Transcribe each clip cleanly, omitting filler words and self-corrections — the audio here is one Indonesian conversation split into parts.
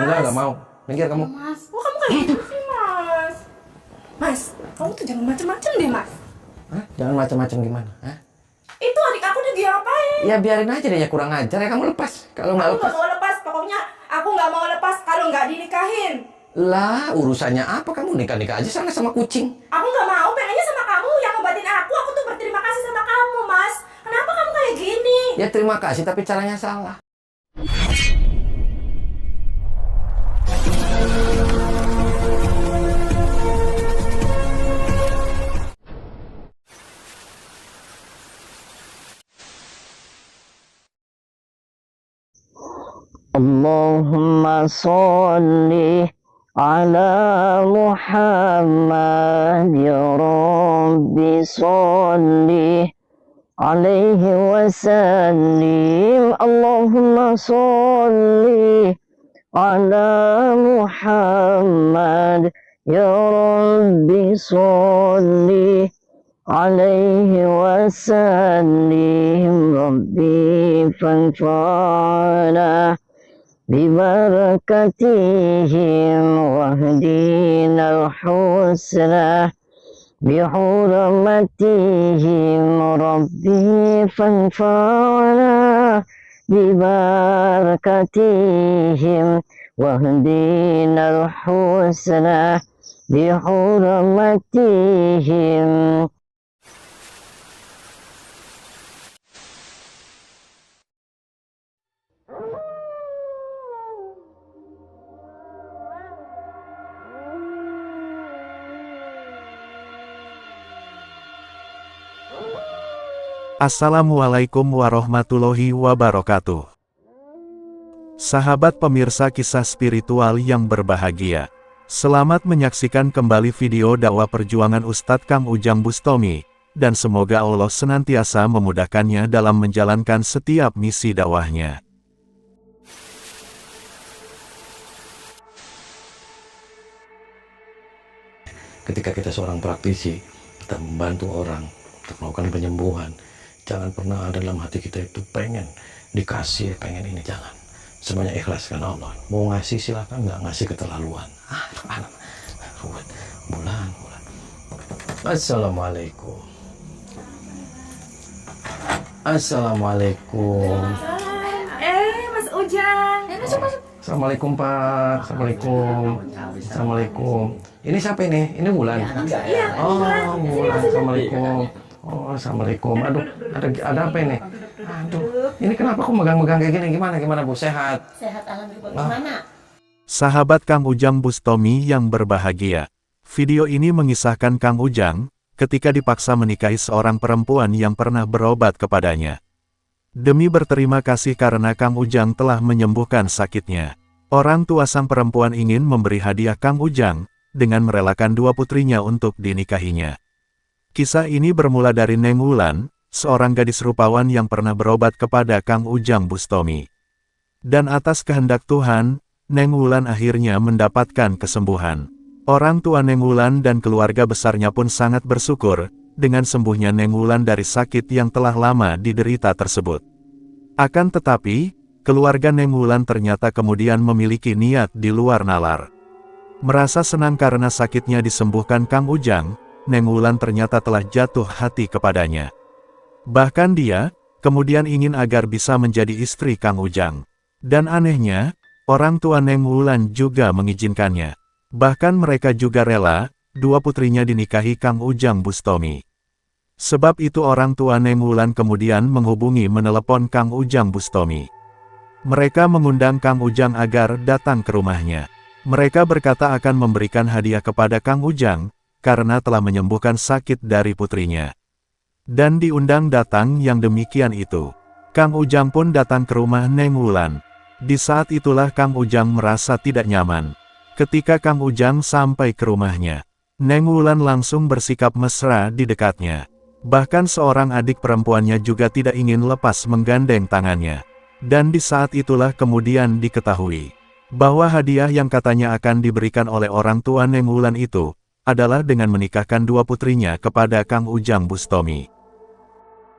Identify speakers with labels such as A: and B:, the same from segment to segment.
A: Enggak mau. Minggir kamu.
B: Mas, kok kamu kayak gitu sih, Mas? Mas, kamu tuh jangan macem-macem deh, Mas.
A: Hah? Jangan macam-macam gimana? Hah?
B: Itu adik aku udah diapain?
A: Ya biarin aja deh, ya kurang ajar ya, kamu lepas. Kalau nggak
B: Aku
A: lepas.
B: nggak mau lepas, pokoknya aku nggak mau lepas kalau nggak dinikahin.
A: Lah, urusannya apa? Kamu nikah-nikah aja sana sama kucing.
B: Aku nggak mau, pengennya sama kamu yang ngobatin aku tuh berterima kasih sama kamu, Mas. Kenapa kamu kayak gini?
A: Ya terima kasih, tapi caranya salah.
C: Allahumma sholli ala Muhammad ya Rabbi sholli alaihi wasallim. Allahumma sholli ala Muhammad ya Rabbi sholli alaihi wasallim. Rabbi fanfa'na ببركتهم واهدنا الحسنى بحرمتهم ربي فانفعنا ببركتهم واهدنا الحسنى بحرمتهم.
D: Assalamualaikum warahmatullahi wabarakatuh. Sahabat pemirsa kisah spiritual yang berbahagia, selamat menyaksikan kembali video dakwah perjuangan Ustadz Kang Ujang Bustami, dan semoga Allah senantiasa memudahkannya dalam menjalankan setiap misi dakwahnya.
A: Ketika kita seorang praktisi, kita membantu orang untuk melakukan penyembuhan, jangan pernah dalam hati kita itu pengen dikasih, pengen ini, jangan. Semuanya ikhlas karena Allah. Mau ngasih silakan, nggak ngasih keterlaluan. Bulan. Assalamualaikum. Assalamualaikum.
B: Mas Ujang. Masuk.
A: Assalamualaikum Pak. Assalamualaikum. Ini siapa ini? Ini Wulan.
B: Iya.
A: Oh, Wulan. Assalamualaikum. Oh, assalamualaikum. Aduh, ada apa ini? Aduh, ini kenapa aku megang-megang kayak gini? Gimana Bu? Sehat?
B: Sehat, alhamdulillah. Gimana?
D: Sahabat Kang Ujang Bustami yang berbahagia, video ini mengisahkan Kang Ujang ketika dipaksa menikahi seorang perempuan yang pernah berobat kepadanya. Demi berterima kasih karena Kang Ujang telah menyembuhkan sakitnya, orang tua sang perempuan ingin memberi hadiah Kang Ujang dengan merelakan dua putrinya untuk dinikahinya. Kisah ini bermula dari Neng Wulan, seorang gadis rupawan yang pernah berobat kepada Kang Ujang Bustami. Dan atas kehendak Tuhan, Neng Wulan akhirnya mendapatkan kesembuhan. Orang tua Neng Wulan dan keluarga besarnya pun sangat bersyukur dengan sembuhnya Neng Wulan dari sakit yang telah lama diderita tersebut. Akan tetapi, keluarga Neng Wulan ternyata kemudian memiliki niat di luar nalar. Merasa senang karena sakitnya disembuhkan Kang Ujang, Neng Wulan ternyata telah jatuh hati kepadanya. Bahkan dia kemudian ingin agar bisa menjadi istri Kang Ujang. Dan anehnya, orang tua Neng Wulan juga mengizinkannya. Bahkan mereka juga rela, dua putrinya dinikahi Kang Ujang Bustami. Sebab itu orang tua Neng Wulan kemudian menghubungi menelepon Kang Ujang Bustami. Mereka mengundang Kang Ujang agar datang ke rumahnya. Mereka berkata akan memberikan hadiah kepada Kang Ujang, karena telah menyembuhkan sakit dari putrinya. Dan diundang datang yang demikian itu. Kang Ujang pun datang ke rumah Neng Wulan. Di saat itulah Kang Ujang merasa tidak nyaman. Ketika Kang Ujang sampai ke rumahnya, Neng Wulan langsung bersikap mesra di dekatnya. Bahkan seorang adik perempuannya juga tidak ingin lepas menggandeng tangannya. Dan di saat itulah kemudian diketahui bahwa hadiah yang katanya akan diberikan oleh orang tua Neng Wulan itu adalah dengan menikahkan dua putrinya kepada Kang Ujang Bustami.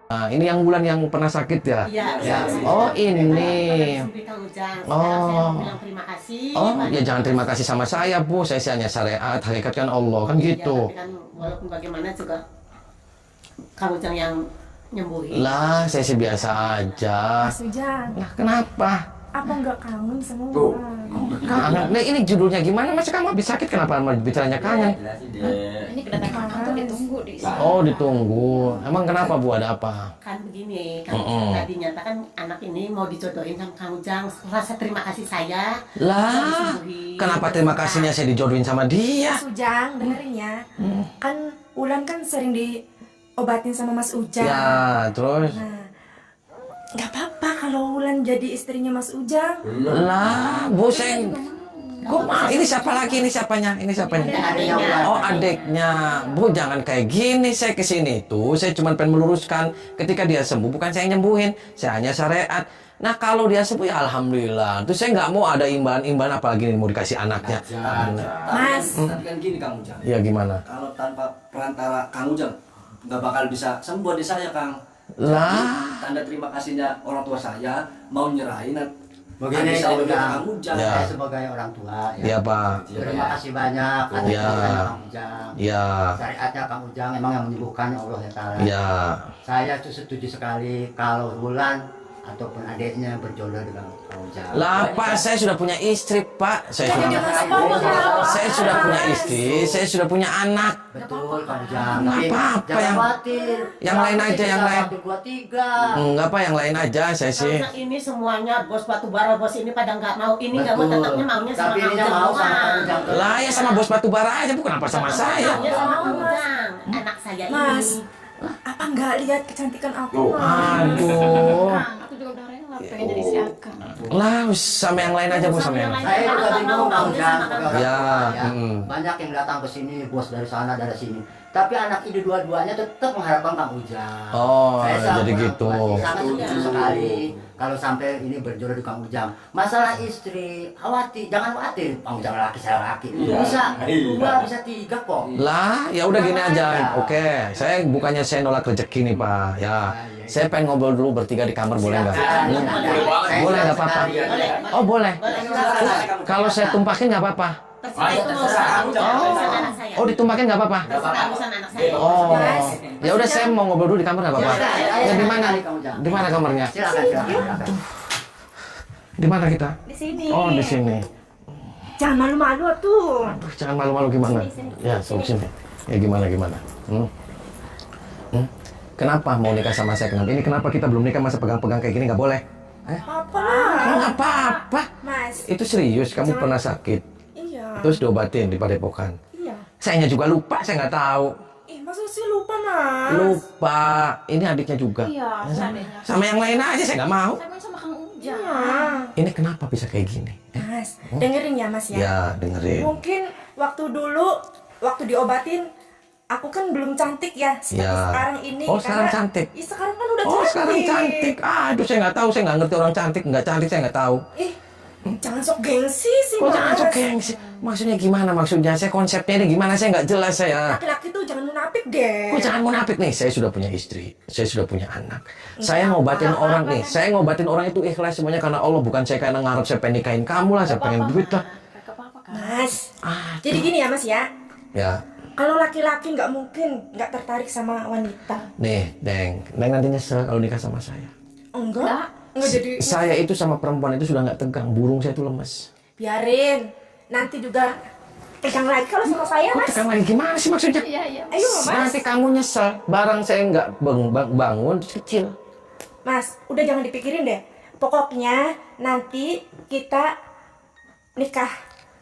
A: Nah, ini yang bulan yang pernah sakit ya?
E: Iya.
A: Oh, ini.
E: Kang Ujang.
A: Oh.
E: Sekarang saya mau bilang terima kasih.
A: Oh, ya jangan terima kasih sama saya, Bu. Saya sih hanya syariat, hakikat kan Allah, kan
E: Iya,
A: gitu.
E: tapi kan walaupun bagaimana juga Kang Ujang yang nyembuhin.
A: Lah, saya sih biasa aja.
B: Mas Ujang,
A: Lah, kenapa?
B: apa nggak kangen sama Wulan?
A: Kangen. Nah, ini judulnya gimana? Masa kamu habis sakit kenapa bicaranya kangen?
F: Ini kedatangan kamu tuh ditunggu di sini.
A: Oh, ditunggu. Emang kenapa, Bu? Ada apa?
E: Kan begini, Kang Ujang tadi nyatakan anak ini mau dijodohin sama Kang Ujang. Rasa terima kasih saya.
A: Lah, kenapa terima kasihnya saya dijodohin sama dia?
B: Mas Ujang, dengerin ya. Kan Wulan kan sering diobatin sama Mas Ujang.
A: Ya, terus?
B: Nah, nggak apa-apa kalau Wulan jadi istrinya Mas Ujang.
A: Lah, Bu, saya... Kok ini siapa lagi? Ini siapanya? Ini siapanya? Oh, adiknya. Bu, jangan kayak gini. Saya kesini tuh, saya cuma pengen meluruskan. Ketika dia sembuh, bukan saya yang nyembuhin. Saya hanya syariat. Nah, kalau dia sembuh, ya alhamdulillah. Terus saya nggak mau ada imbalan-imbalan, apalagi mau dikasih anaknya.
B: Mas,
G: Tapi kan gini Kang Ujang.
A: Ya gimana?
G: Kalau tanpa perantara Kang Ujang nggak bakal bisa sembuh di saya Kang.
A: Lah.
G: Jadi, tanda terima kasihnya orang tua saya mau nyerahin
H: Begini
G: adik saya
H: Kang
G: dengan
H: Ujang,
G: Kang Ujang.
A: Ya.
H: saya sebagai orang tua
A: Ya, Pak.
H: terima kasih banyak atas
A: Ya.
H: doanya Kang Ujang.
A: Ya.
H: Syariatnya Kang Ujang emang yang menyembuhkan Allah ya Ta'ala.
A: Ya.
H: Saya tuh setuju sekali kalau Wulan ataupun adiknya berjodoh dengan Kang Ujang.
A: Lah, Pak, saya sudah punya istri, Pak. Saya sudah punya istri, saya sudah punya anak.
H: Betul Kang Ujang.
A: Nggak
H: Tapi
A: apa-apa
H: jangan
A: yang-
H: khawatir.
A: yang lain aja, yang lain.
H: 1, 2, 3.
A: Enggak, Pak, yang lain aja saya sih.
E: Karena ini semuanya bos batubara, bos ini pada nggak mau. Ini nggak mau, tetapnya maunya sama
H: Tapi
E: Kang
H: ininya
E: Ujang
H: mau sama
E: doang.
H: Kang Ujang.
A: Lah, ya sama bos batubara aja, bukan apa sama saya.
E: Maunya sama Kang Ujang. Anak saya
B: Mas,
E: ini.
B: apa nggak lihat kecantikan aku, Mas?
A: Aduh.
F: Kang, aku juga udah rela pengen jadi si Akang.
A: Lah, sama yang lain aja, Bu, sama yang lain.
H: Saya juga bingung Kang Ujang.
A: Ya,
H: Ya. Banyak yang datang ke sini, bos dari sana, dari sini. Tapi anak ini dua-duanya tetap mengharapkan Kang Ujang.
A: Oh,
H: Saya
A: jadi
H: sangat
A: gitu.
H: sangat setuju sekali kalau sampai ini berjodoh di Kang Ujang. Masalah istri, jangan khawatir. Kang Ujang laki, saya laki. Bisa dua, bisa tiga kok.
A: Lah, ya udah gini aja. Oke, saya bukannya saya nolak rezeki nih, Pak. Ya, saya pengen ngobrol dulu bertiga di kamar, boleh nggak? Boleh nggak apa-apa? Oh, boleh. Kalau saya tumpahin nggak apa-apa?
E: Terserah itu mau sama urusan anak saya.
A: Oh, ditumpahin nggak apa-apa?
E: Terserah urusan anak saya.
A: Oh, ya udah saya mau ngobrol dulu di kamar nggak apa-apa? Ya di mana? Di mana kamarnya?
H: Silakan.
A: Di mana kita?
B: Di sini.
A: Oh, di sini.
B: Jangan malu-malu tuh.
A: Aduh, jangan malu-malu gimana? Ya, sini. Ya gimana? Kenapa mau nikah sama saya? Kenapa? Ini kenapa kita belum nikah masa pegang-pegang kayak gini nggak boleh?
B: Apa?
A: Nggak apa-apa.
B: Mas,
A: Itu serius. Kamu pernah sakit,
B: iya.
A: terus diobatin di Padepokan.
B: Iya.
A: Sayanya juga lupa, saya nggak tahu.
B: Masa sih lupa, Mas?
A: Lupa. Ini adiknya juga.
F: Iya, adiknya.
A: Sama yang lain aja saya nggak mau.
F: Saya main sama Kang Ujang.
B: Iya.
A: Ini kenapa bisa kayak gini?
B: Mas, dengerin ya, Mas ya.
A: Ya, dengerin.
B: Mungkin waktu diobatin, aku kan belum cantik ya. Seperti
A: Ya.
B: sekarang ini.
A: Oh, sekarang
B: karena-
A: cantik.
B: Ih, sekarang kan udah
A: Oh,
B: cantik.
A: sekarang cantik. Aduh, saya nggak tahu. Saya nggak ngerti orang cantik, nggak cantik. Saya nggak tahu.
B: Jangan sok gengsi sih,
A: Kok
B: Mas.
A: jangan sok gengsi? Maksudnya gimana? Maksudnya saya konsepnya ini gimana? Saya nggak jelas saya.
B: Laki-laki tuh jangan munafik deh.
A: Kok jangan munafik nih? Saya sudah punya istri, saya sudah punya anak. Saya ngobatin orang nih. Saya ngobatin orang itu ikhlas semuanya karena Allah, bukan saya karena ngarep saya pengen nikahin kamu lah, saya pengen duit lah.
F: Gak apa-apa kan?
B: Mas,
A: Ah,
B: jadi gini ya, Mas ya.
A: ya.
B: Kalau laki-laki nggak mungkin nggak tertarik sama wanita.
A: Nih, Deng nanti nyesel kalau nikah sama saya.
B: Enggak jadi.
A: Saya itu sama perempuan itu sudah nggak tegang, burung saya itu lemes.
B: Biarin. Nanti juga tegang lagi kalau sama saya,
A: Kok
B: Mas.
A: tegang lagi gimana sih maksudnya?
F: Iya.
B: Ayo, Mas.
A: Nanti kamu nyesel, barang saya nggak bangun terus kecil.
B: Mas, udah jangan dipikirin deh. Pokoknya nanti kita nikah.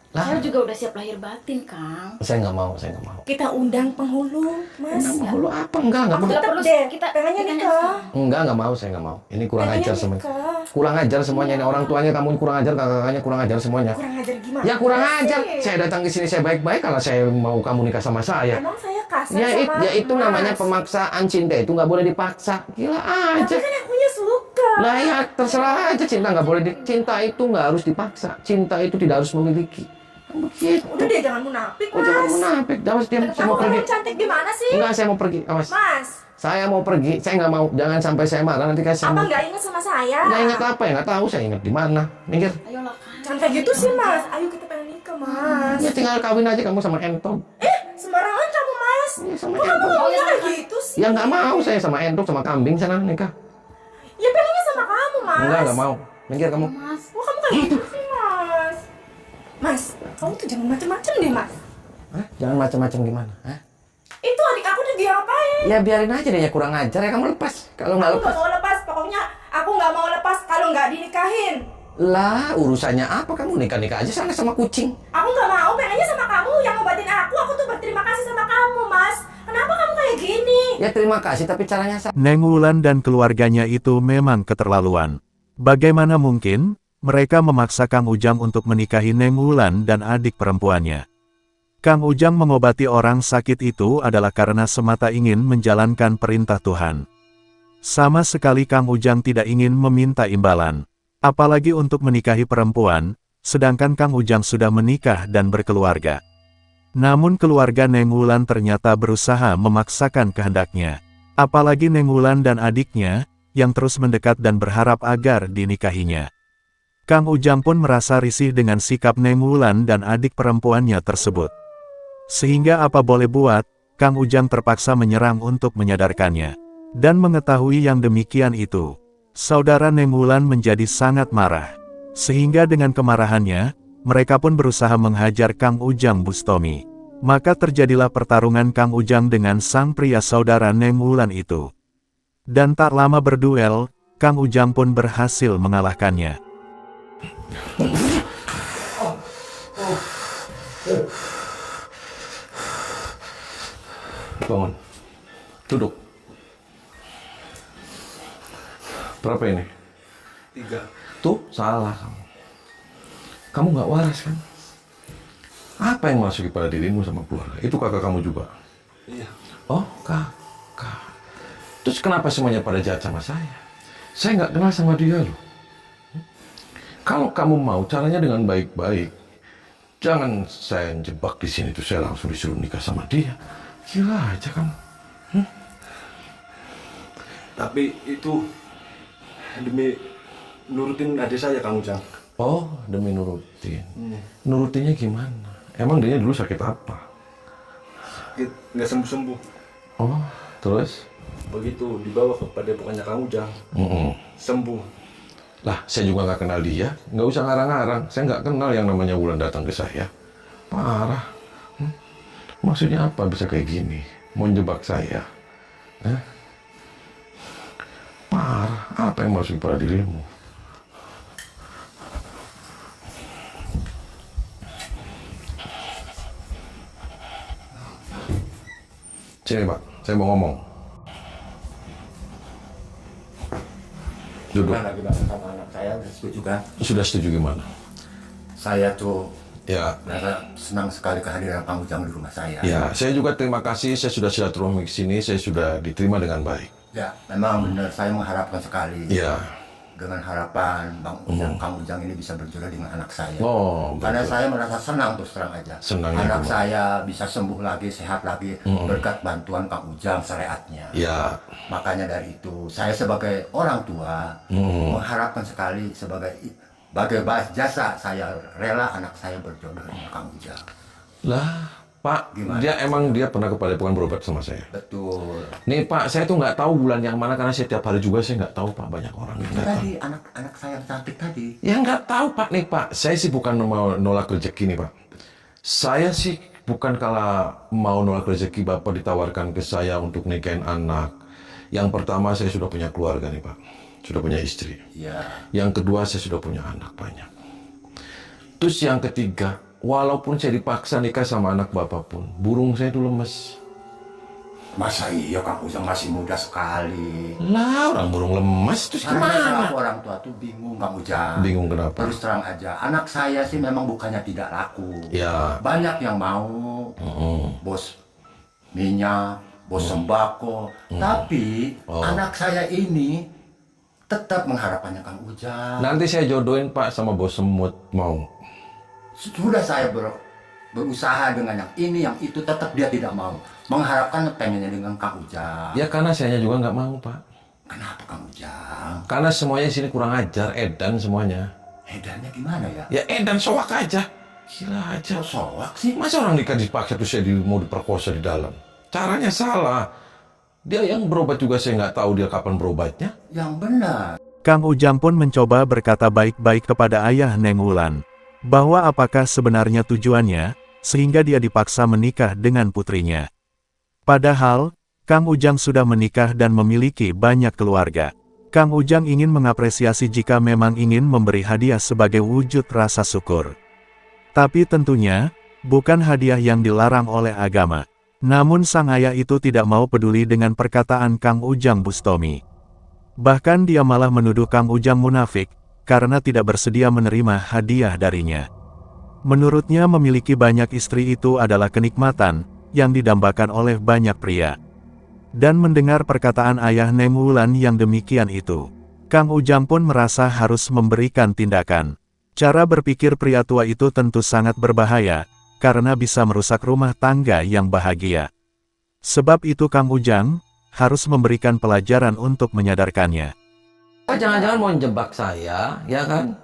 F: Saya juga udah siap lahir batin, Kang.
A: Saya nggak mau.
B: Kita undang penghulu, Mas.
A: Lu apa? Enggak
B: Aku
A: mau.
B: tetap
F: perlu
B: deh.
F: kita-
B: Pengennya
F: kita
B: nikah.
A: Enggak mau, saya nggak mau. Ini kurang
B: Pengennya
A: ajar semuanya.
B: nikah.
A: Kurang ajar semuanya. Ini orang tuanya kamu kurang ajar, kakaknya kurang ajar semuanya.
B: Kurang ajar gimana?
A: Ya kurang
B: sih?
A: ajar. Saya datang ke sini saya baik-baik kalau saya mau kamu nikah sama saya.
B: Emang saya kasar
A: Ya,
B: sama
A: ya itu
B: Mas.
A: namanya pemaksaan cinta itu nggak boleh dipaksa. Gila
B: Tapi
A: aja.
B: kan akunya suka.
A: Lah ya terserah aja, cinta nggak boleh cinta itu nggak harus dipaksa. Cinta itu tidak harus memiliki. Kan begitu.
B: Udah deh, jangan munafik,
A: Oh, jangan
B: Mas.
A: munafik. Awas diam, saya
B: Kamu
A: mau pergi.
B: orang cantik gimana sih?
A: Enggak, saya mau pergi. Awas.
B: Mas,
A: Saya mau pergi, saya nggak mau. Jangan sampai saya marah nanti kasih.
B: Abang nggak ingat sama saya.
A: Nggak ingat apa ya? Nggak tahu saya ingat di mana. Minggir.
F: Ayolah Kang.
B: Jangan kayak gitu sih Mas. Ayo kita pengen nikah Mas.
A: Ya tinggal kawin aja kamu sama Entok.
B: Sembarangan kamu Mas.
A: Ya sama
B: Kok kamu
A: Entok.
B: ngomongnya kayak gitu sih?
A: Ya nggak mau saya sama Entok sama kambing sana nikah.
B: Ya pengennya sama kamu Mas.
A: Nggak mau. Minggir kamu.
F: Mas.
B: Kok kamu kayak gitu sih Mas? Mas, kamu tuh jangan macem-macem deh Mas.
A: Hah? Jangan macam-macam gimana? Hah?
B: Itu adik aku udah diapain?
A: Ya biarin aja deh ya kurang ajar ya kamu lepas. Kalau nggak
B: Aku
A: lepas.
B: nggak mau lepas. Pokoknya aku nggak mau lepas kalau nggak dinikahin.
A: Lah urusannya apa kamu nikah-nikah aja sana sama kucing.
B: Aku nggak mau, pengennya sama kamu yang ngobatin aku. Aku tuh berterima kasih sama kamu, Mas. Kenapa kamu kayak gini?
A: Ya terima kasih tapi caranya
D: Neng Wulan dan keluarganya itu memang keterlaluan. Bagaimana mungkin mereka memaksa Kang Ujang untuk menikahi Neng Wulan dan adik perempuannya? Kang Ujang mengobati orang sakit itu adalah karena semata ingin menjalankan perintah Tuhan. Sama sekali Kang Ujang tidak ingin meminta imbalan. Apalagi untuk menikahi perempuan, sedangkan Kang Ujang sudah menikah dan berkeluarga. Namun keluarga Neng Wulan ternyata berusaha memaksakan kehendaknya. Apalagi Neng Wulan dan adiknya, yang terus mendekat dan berharap agar dinikahinya. Kang Ujang pun merasa risih dengan sikap Neng Wulan dan adik perempuannya tersebut. Sehingga apa boleh buat, Kang Ujang terpaksa menyerang untuk menyadarkannya. Dan mengetahui yang demikian itu, saudara Neng Wulan menjadi sangat marah. Sehingga dengan kemarahannya, mereka pun berusaha menghajar Kang Ujang Bustomi. Maka terjadilah pertarungan Kang Ujang dengan sang pria saudara Neng Wulan itu. Dan tak lama berduel, Kang Ujang pun berhasil mengalahkannya.
A: bangun. Duduk. Berapa ini?
G: 3.
A: Tuh, salah kamu. Kamu nggak waras kan? Apa yang masuk pada dirimu sama keluarga? Itu kakak kamu juga?
G: Iya.
A: Oh, kakak. Terus kenapa semuanya pada jahat sama saya? Saya nggak kenal sama dia loh. Kalau kamu mau caranya dengan baik-baik, jangan saya jebak di sini tuh saya langsung disuruh nikah sama dia. Gila aja kamu.
G: Tapi itu demi nurutin adik saya, Kang Ujang.
A: Oh, demi nurutin. Nurutinnya gimana? Emang dia dulu sakit apa?
G: Sakit, nggak sembuh-sembuh.
A: Oh, terus?
G: Begitu dibawa ke padepokannya Kang Ujang, sembuh.
A: Lah, saya juga nggak kenal dia. Nggak usah ngarang-ngarang. Saya nggak kenal yang namanya Wulan datang ke saya. Parah. Maksudnya apa bisa kayak gini? Mau jebak saya? Parah. Apa yang masuk pada dirimu? Sini Pak, saya mau ngomong. Duduk.
H: Gimana sama anak saya udah setuju kan?
A: Sudah setuju gimana?
H: Saya tuh
A: Ya,
H: merasa senang sekali kehadiran Kang Ujang di rumah saya.
A: ya, saya juga terima kasih. Saya sudah silaturahmi ke sini. Saya sudah diterima dengan baik.
H: Ya, memang benar saya mengharapkan sekali.
A: Ya.
H: Dengan harapan Kang Ujang ini bisa berjodoh dengan anak saya.
A: Oh,
H: Karena
A: betul.
H: saya merasa senang terus terang aja.
A: Senang ya,
H: anak
A: Pak.
H: saya bisa sembuh lagi, sehat lagi berkat bantuan Kang Ujang syariatnya.
A: Ya,
H: Makanya dari itu saya sebagai orang tua mengharapkan sekali sebagai balas jasa saya rela anak saya berjodoh dengan Kang Ujang.
A: lah, Pak,
H: Gimana?
A: dia pernah ke Padepokan berobat sama saya.
H: Betul.
A: Nih Pak, saya tuh nggak tahu bulan yang mana karena setiap hari juga saya nggak tahu Pak, banyak orang yang datang.
H: Tadi anak saya yang cantik tadi.
A: Ya nggak tahu Pak nih Pak, saya sih bukan mau nolak rezeki nih Pak. Saya sih bukan kalau mau nolak rezeki Bapak ditawarkan ke saya untuk nikahin anak. Yang pertama saya sudah punya keluarga nih Pak, sudah punya istri.
H: Iya.
A: Yang kedua saya sudah punya anak banyak. Terus yang ketiga, walaupun saya dipaksa nikah sama anak Bapak pun, burung saya itu lemes.
H: Masa iya Kang Ujang masih muda sekali.
A: Lah, orang burung lemes terus
H: Karena
A: gimana?
H: selaku orang tua tuh bingung Kang Ujang.
A: Bingung kenapa?
H: Terus terang aja, anak saya sih memang bukannya tidak laku.
A: Ya.
H: Banyak yang mau, bos minyak, bos sembako. Tapi anak saya ini tetap mengharapkannya Kang Ujang.
A: Nanti saya jodohin Pak sama bos semut, mau.
H: Sudah saya berusaha dengan yang ini, yang itu, tetap dia tidak mau. Mengharapkan pengennya dengan Kang Ujang.
A: Ya karena saya juga nggak mau, Pak.
H: Kenapa Kang Ujang?
A: Karena semuanya di sini kurang ajar, edan semuanya.
H: Edannya gimana ya?
A: Ya edan soak aja. Gila aja.
H: Kok soak sih?
A: Masa orang nikah dipaksa terus saya mau diperkosa di dalam? Caranya salah. Dia yang berobat juga saya nggak tahu dia kapan berobatnya.
H: Yang benar.
D: Kang Ujang pun mencoba berkata baik-baik kepada ayah Neng Wulan, bahwa apakah sebenarnya tujuannya, sehingga dia dipaksa menikah dengan putrinya. Padahal, Kang Ujang sudah menikah dan memiliki banyak keluarga. Kang Ujang ingin mengapresiasi jika memang ingin memberi hadiah sebagai wujud rasa syukur. Tapi tentunya, bukan hadiah yang dilarang oleh agama. Namun sang ayah itu tidak mau peduli dengan perkataan Kang Ujang Bustomi. Bahkan dia malah menuduh Kang Ujang munafik, karena tidak bersedia menerima hadiah darinya. Menurutnya memiliki banyak istri itu adalah kenikmatan, yang didambakan oleh banyak pria. Dan mendengar perkataan ayah Neng Wulan yang demikian itu, Kang Ujang pun merasa harus memberikan tindakan. Cara berpikir pria tua itu tentu sangat berbahaya, karena bisa merusak rumah tangga yang bahagia. Sebab itu Kang Ujang harus memberikan pelajaran untuk menyadarkannya.
A: Bapak jangan-jangan mau jebak saya, ya kan?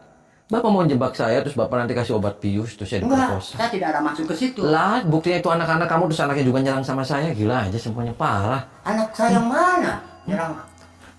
A: Bapak mau jebak saya, terus Bapak nanti kasih obat bius, terus saya
H: Enggak,
A: diperkosa.
H: saya tidak ada maksud ke situ.
A: Lah, buktinya itu anak-anak kamu, terus anaknya juga nyerang sama saya. Gila aja semuanya, parah.
H: Anak saya yang mana? Nyerang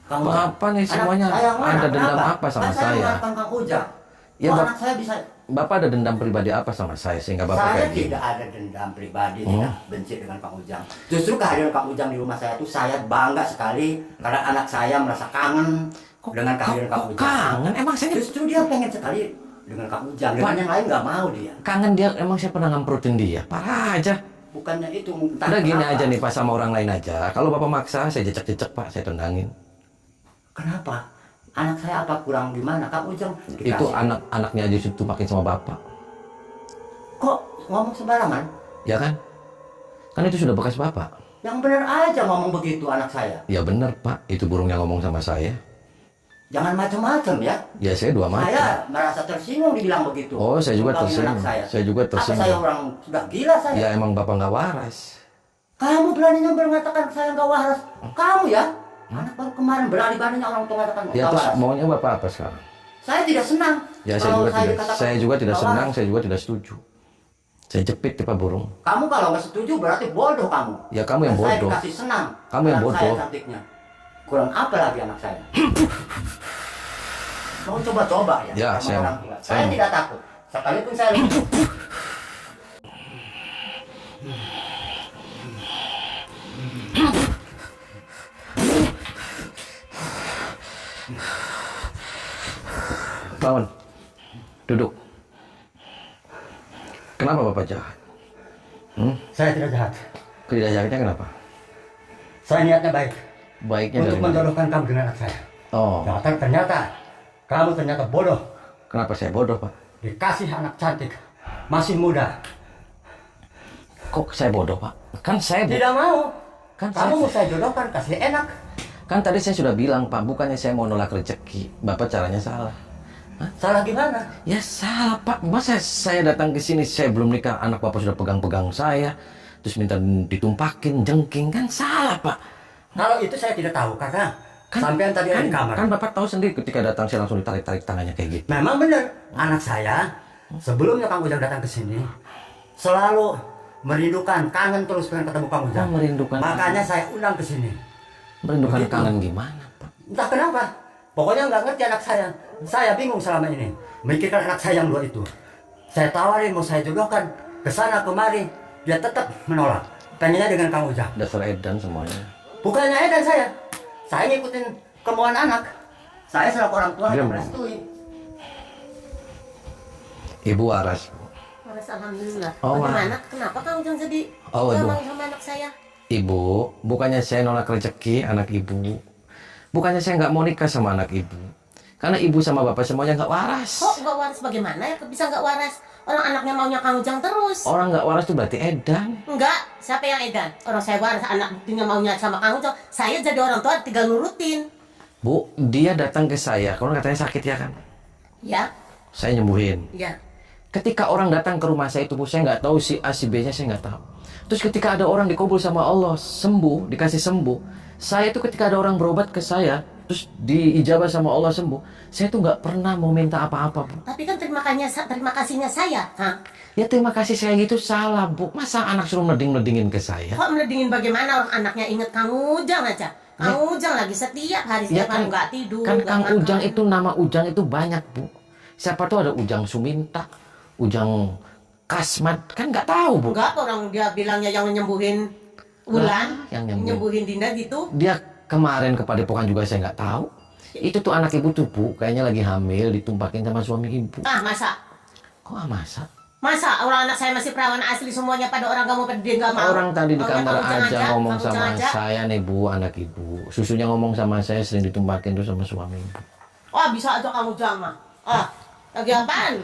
H: Kang Ujang.
A: Bapak nih semuanya
H: Anak saya yang mana?
A: ada dendam
H: Kenapa?
A: apa sama
H: Kan
A: saya?
H: mengharapkan Kang Ujang.
A: Ya,
H: Kok
A: Bap-
H: anak saya bisa...
A: Bapak ada dendam pribadi apa sama saya sehingga Bapak
H: Saya
A: kayak gini?
H: tidak ada dendam pribadi, tidak benci dengan Kang Ujang. Justru kehadiran Kang Ujang di rumah saya itu saya bangga sekali karena anak saya merasa kangen dengan kehadiran Kang Ujang.
A: Kangen? Emang saya
H: Justru dia pengen sekali dengan Kang Ujang. Dengan yang lain nggak mau dia.
A: kangen dia, emang saya pernah ngemprotin dia? Parah aja.
H: Bukannya itu entah
A: Udah gini
H: kenapa.
A: aja nih Pak, sama orang lain aja. Kalau Bapak maksa, saya jejak-jejak Pak, saya tendangin.
H: Kenapa? Anak saya apa kurang gimana? Kang Ujang dikasih.
A: Itu anak-anaknya aja itu makin sama Bapak.
H: Kok ngomong sembarangan?
A: Ya kan? Kan itu sudah bekas Bapak.
H: Yang benar aja ngomong begitu anak saya.
A: Ya bener Pak, itu burung yang ngomong sama saya.
H: Jangan macam-macam ya.
A: Ya saya dua mata.
H: Saya merasa tersinggung dibilang begitu.
A: Oh, saya juga
H: Ngomongin
A: tersinggung.
H: anak
A: Saya juga
H: Apa
A: tersinggung.
H: saya orang sudah gila saya?
A: Ya emang Bapak nggak waras.
H: Kamu beraninya mengatakan saya nggak waras? Kamu ya? Anak baru kemarin berani-beraninya orang tua mengatakan
A: Ya
H: nggak
A: terus
H: waras.
A: maunya Bapak apa sekarang?
H: Saya tidak senang.
A: Ya
H: kalau
A: saya
H: dikatakan
A: juga tidak
H: nggak
A: senang,
H: waras.
A: saya juga tidak setuju. Saya jepit tuh Pak burung.
H: Kamu kalau nggak setuju berarti bodoh kamu.
A: Ya kamu yang
H: Dan
A: bodoh.
H: Saya dikasih senang.
A: Kamu yang
H: Anak
A: bodoh.
H: Saya cantiknya. Kurang apa lagi anak saya? Mau coba-coba ya?
A: Ya,
H: sama
A: saya-
H: orang tua.
A: saya-
H: Saya tidak takut. Sekalipun saya lumpuh.
A: Bangun. Duduk. Kenapa Bapak jahat?
H: Saya tidak jahat.
A: Tidak jahatnya kenapa?
H: Saya niatnya baik.
A: Baiknya
H: Untuk
A: dari mana?
H: menjodohkan kamu dengan anak saya.
A: Oh,
H: Ternyata kamu ternyata bodoh.
A: kenapa saya bodoh Pak?
H: Dikasih anak cantik, masih muda.
A: Kok saya bodoh Pak? Kan saya
H: Tidak mau.
A: Kan
H: Kamu mau
A: saya,
H: saya jodohkan, kasih enak.
A: kan tadi saya sudah bilang Pak, bukannya saya mau nolak rezeki. Bapak caranya salah.
H: Salah gimana?
A: Ya salah Pak. Masa saya datang ke sini saya belum nikah, anak Bapak sudah pegang-pegang saya, terus minta ditumpakin, jengking, kan salah Pak.
H: Kalau itu saya tidak tahu karena sampean tadi ada di kamar.
A: Kan Bapak tahu sendiri ketika datang saya langsung ditarik-tarik tangannya kayak gitu.
H: Memang benar, anak saya sebelumnya Kang Ujang datang ke sini selalu merindukan, kangen terus pengen ketemu Kang Ujang.
A: Oh, merindukan.
H: Makanya saya undang ke sini.
A: Merindukan
H: Begitu.
A: kangen gimana Pak?
H: Entah kenapa. Pokoknya nggak ngerti anak saya. Saya bingung selama ini. Mikirkan anak saya yang dua itu. Saya tawarin mau saya jodohkan ke sana kemari, dia tetap menolak. Pengennya dengan Kang Ujang.
A: Dasar edan semuanya.
H: Bukannya edan saya. Saya ngikutin kemauan anak. Saya selaku orang tua
A: Diam,
H: yang
A: Bu.
H: merestui.
A: Ibu waras.
E: Waras alhamdulillah.
A: Oh,
E: Bagaimana? Kenapa Kang Ujang jadi
A: Oh, Ibu.
E: sama anak saya?
A: Ibu, bukannya saya nolak rezeki anak ibu. Bukannya saya nggak mau nikah sama anak ibu. Karena ibu sama bapak semuanya nggak waras.
E: Kok nggak waras bagaimana ya? Bisa nggak waras? Orang anaknya maunya Kang Ujang terus.
A: Orang nggak waras itu berarti edan.
E: Enggak, siapa yang edan? Orang saya waras, anak buktinya maunya sama Kang Ujang. Saya jadi orang tua tinggal nurutin.
A: Bu, dia datang ke saya. Kalau katanya sakit ya kan?
E: Ya,
A: Saya nyembuhin.
E: ya.
A: Ketika orang datang ke rumah saya itu, Bu, saya nggak tahu si A, si B-nya saya nggak tahu. Terus ketika ada orang dikabul sama Allah, sembuh, dikasih sembuh. Saya tuh ketika ada orang berobat ke saya, terus diijabah sama Allah sembuh, saya tuh nggak pernah mau minta apa-apa, Bu.
E: Tapi kan terima kasihnya saya. Hah?
A: Ya terima kasih saya gitu salah, Bu. Masa anak suruh meleding-meledingin ke saya?
E: Kok meledingin bagaimana orang anaknya inget Kang Ujang aja. Kang Ujang lagi setiap hari
A: Ya
E: setiap hari nggak tidur.
A: kan
E: nggak
A: Kang
E: makan.
A: Ujang itu, nama Ujang itu banyak, Bu. Siapa tuh ada Ujang Suminta, Ujang Kasmat, kan nggak tahu, Bu.
E: Enggak, orang dia bilangnya yang nyembuhin Ulan,
A: Yang nyembuhin.
E: nyembuhin Dinda gitu.
A: Dia kemarin ke Padepokan juga saya nggak tahu. Itu tuh anak ibu tuh, Bu, kayaknya lagi hamil, ditumpakin sama suami ibu.
E: Ah, masa?
A: Kok masa?
E: Masa orang anak saya masih perawan asli semuanya pada orang kamu pada dia nggak mau.
A: Orang tadi di
E: Maunya
A: kamar
E: Kang Ujang
A: aja ngomong
E: Kang Ujang
A: sama
E: aja.
A: saya nih, Bu, anak ibu. Susunya ngomong sama saya sering ditumpakin tuh sama suami ibu.
E: Oh, bisa aja kamu Ujang mah. Ah, lagi apaan?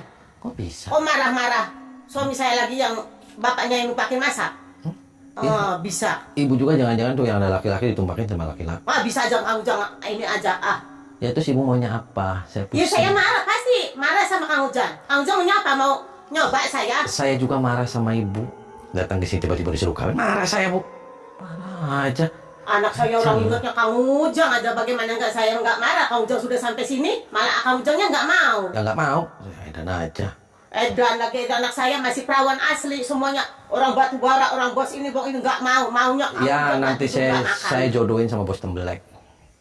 A: Kok bisa?
E: Oh, marah-marah. Suami saya lagi yang bapaknya yang numpakin masak. Oh, bisa.
A: Ibu juga jangan-jangan tuh yang ada laki-laki ditumpakin sama laki-laki.
E: Ah, bisa aja Kang Ujang ini aja. Ah.
A: Ya terus ibu maunya apa? Saya
E: Ya
A: pusing.
E: saya marah pasti. Marah sama Kang Ujang. Kang Ujang maunya apa? Mau nyoba saya?
A: Saya juga marah sama ibu. Datang di sini tiba-tiba disuruh kawin. Marah saya, Bu. Marah aja.
E: Anak saya orang ingatnya Kang Ujang aja, bagaimana nggak saya nggak marah. Kang Ujang sudah sampai sini, malah Kang Ujangnya nggak mau.
A: Ya nggak mau. Edan aja.
E: Dan lagi anak saya masih perawan asli semuanya, orang batu bara, orang bos ini nggak mau, maunya Kang
A: Ya
E: Ujang
A: nanti
E: nggak makan.
A: saya jodohin sama bos tembelek.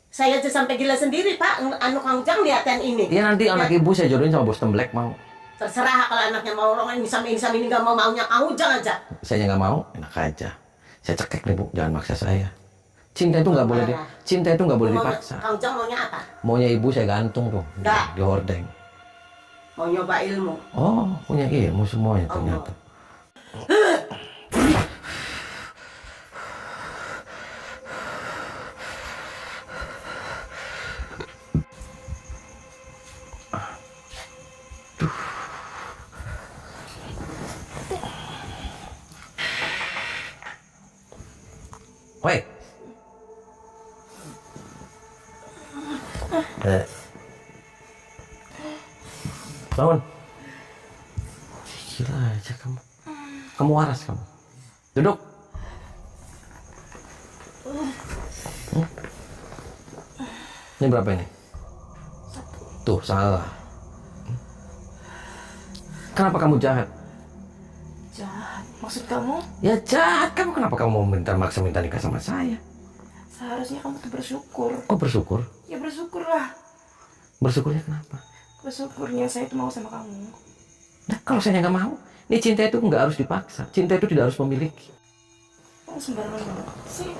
E: Saya aja sampai gila sendiri Pak, anu Kang Ujang liatin ini.
A: Ya nanti anak ibu saya jodohin sama bos tembelek, mau.
E: Terserah kalau anaknya mau orang ini sama ini nggak mau, maunya Kang Ujang aja.
A: Saya nggak mau, enak aja. Saya cekek nih, Bu, jangan maksa saya. Cinta itu nggak boleh cinta itu nggak boleh dipaksa.
E: Kang Ujang maunya apa?
A: Maunya ibu saya gantung tuh
E: Nggak.
A: di hordeng.
E: Mau nyoba ilmu.
A: Oh, punya ilmu semuanya ternyata. Woi. Bangun. Gila aja kamu. Kamu waras kamu. Duduk. Ini berapa ini? Tuh, salah. Kenapa kamu jahat?
B: Jahat. Maksud kamu?
A: Ya jahat. Kamu kenapa kamu mau maksa minta nikah sama saya?
B: Seharusnya kamu tuh bersyukur.
A: Kok bersyukur?
B: Ya bersyukurlah.
A: Bersyukurnya kenapa?
B: Bersyukurnya saya itu mau sama kamu.
A: Nah, kalau saya nggak mau, ini cinta itu nggak harus dipaksa. Cinta itu tidak harus memiliki.
B: Kamu sembarangan banget sih.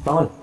A: Bangun.